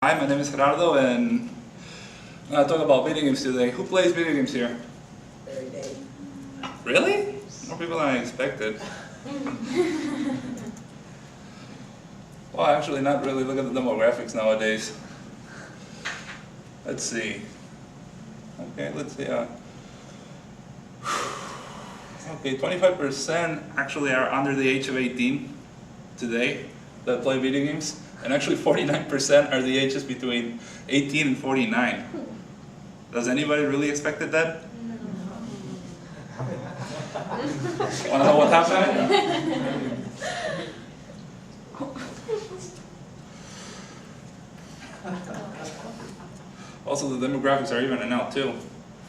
Hi, my name is Gerardo, and I'm going to talk about video games today. Who plays video games here? Every day. Really? More people than I expected. Well, actually, not really. Look at the demographics nowadays. Let's see. Okay, let's see. Okay, 25% actually are under the age of 18 today that play video games. And actually 49% are the ages between 18 and 49. Does anybody really expected that? Want to know what happened? Also, the demographics are even now too.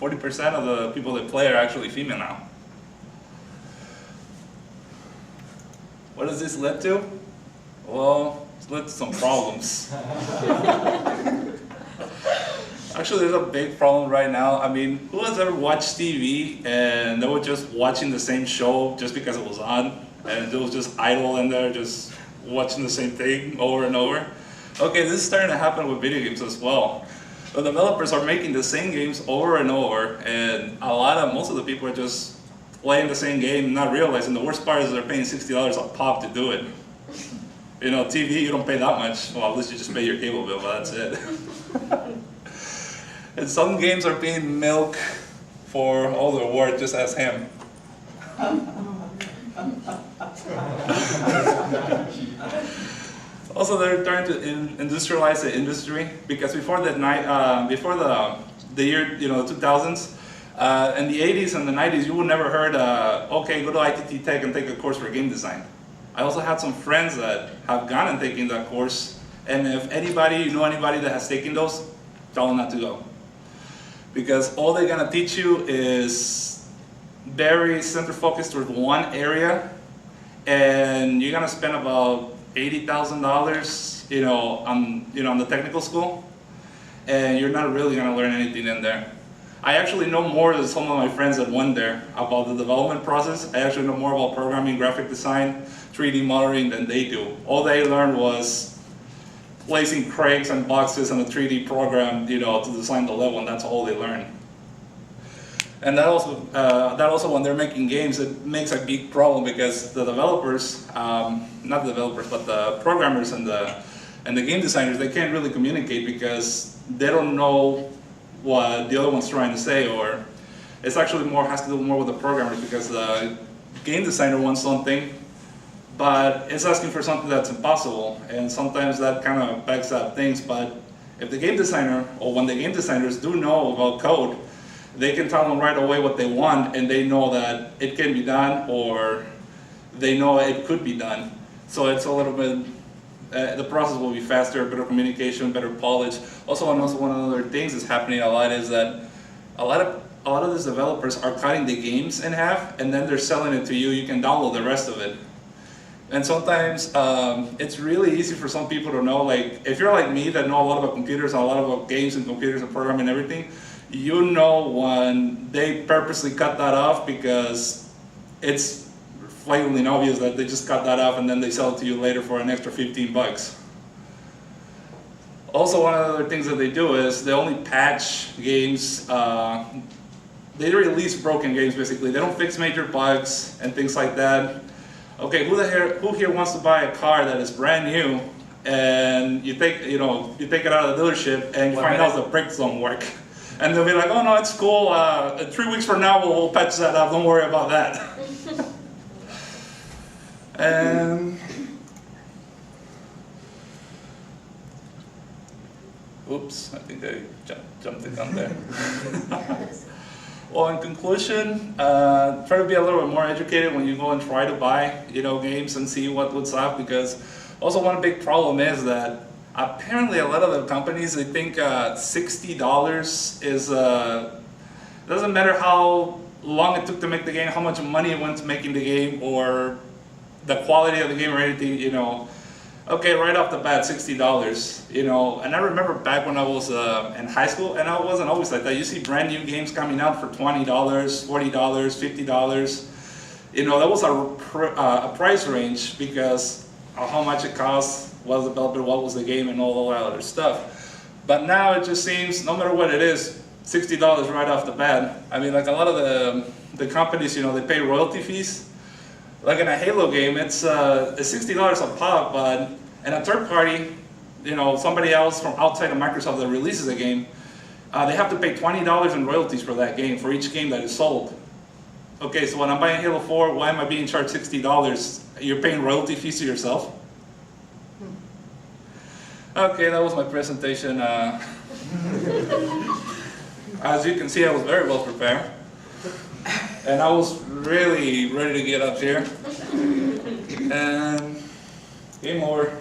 40% of the people that play are actually female now. What does this lead to? Well, it's led to some problems. Actually, there's a big problem right now. I mean, who has ever watched TV and they were just watching the same show just because it was on, and it was just idle in there, just watching the same thing over and over? Okay, this is starting to happen with video games as well. The developers are making the same games over and over, and most of the people are just playing the same game, not realizing the worst part is they're paying $60 a pop to do it. You know, TV, you don't pay that much. Well, at least you just pay your cable bill, but that's it. And some games are being milk for all their worth, just ask him. Also, they're trying to industrialize the industry, because before the year, 2000s, in the 80s and the 90s, you would never heard, okay, go to ITT Tech and take a course for game design. I also had some friends that have gone and taken that course, and if you know anybody that has taken those, tell them not to go. Because all they're gonna teach you is very center focused towards one area, and you're gonna spend about $80,000, on the technical school, and you're not really gonna learn anything in there. I actually know more than some of my friends that went there about the development process. I actually know more about programming, graphic design, 3D modeling than they do. All they learned was placing cranks and boxes in a 3D program, to design the level, and that's all they learned. And that also when they're making games, it makes a big problem, because the developers, not the developers, but the programmers and the game designers, they can't really communicate because they don't know what the other one's trying to say, or it's actually has to do more with the programmers, because the game designer wants something, but it's asking for something that's impossible, and sometimes that kind of backs up things. But if the game designer, or when the game designers do know about code, they can tell them right away what they want, and they know that it can be done, or they know it could be done. So it's a little bit, the process will be faster, better communication, better polish. Also one of the other things that's happening a lot is that a lot of these developers are cutting the games in half, and then they're selling it to you. You can download the rest of it. And sometimes it's really easy for some people to know, like, if you're like me that know a lot about computers and a lot about games and computers and programming and everything, you know when they purposely cut that off, because it's flatly obvious that they just cut that off and then they sell it to you later for an extra 15 bucks. Also, one of the other things that they do is they only patch games, they release broken games basically. They don't fix major bugs and things like that. Okay, who here wants to buy a car that is brand new, and you take it out of the dealership and you find out the brakes don't work, and they'll be like, oh no, it's cool. 3 weeks from now we'll patch that up. Don't worry about that. And oops, I think I jumped the gun there. Well, in conclusion, try to be a little bit more educated when you go and try to buy, games and see what's up, because also one big problem is that apparently a lot of the companies, they think $60 is, doesn't matter how long it took to make the game, how much money it went to making the game, or the quality of the game or anything, okay, right off the bat, $60, and I remember back when I was in high school, and I wasn't always like that. You see brand new games coming out for $20, $40, $50, that was a price range, because of how much it costs, what was the developer, what was the game, and all that other stuff. But now it just seems, no matter what it is, $60 right off the bat. I mean, like a lot of the companies, you know, they pay royalty fees. Like in a Halo game, it's $60 a pop, but in a third party, you know, somebody else from outside of Microsoft that releases a game, they have to pay $20 in royalties for that game, for each game that is sold. Okay, so when I'm buying Halo 4, why am I being charged $60? You're paying royalty fees to yourself? Okay, that was my presentation. As you can see, I was very well prepared. And I was really ready to get up here. And game over.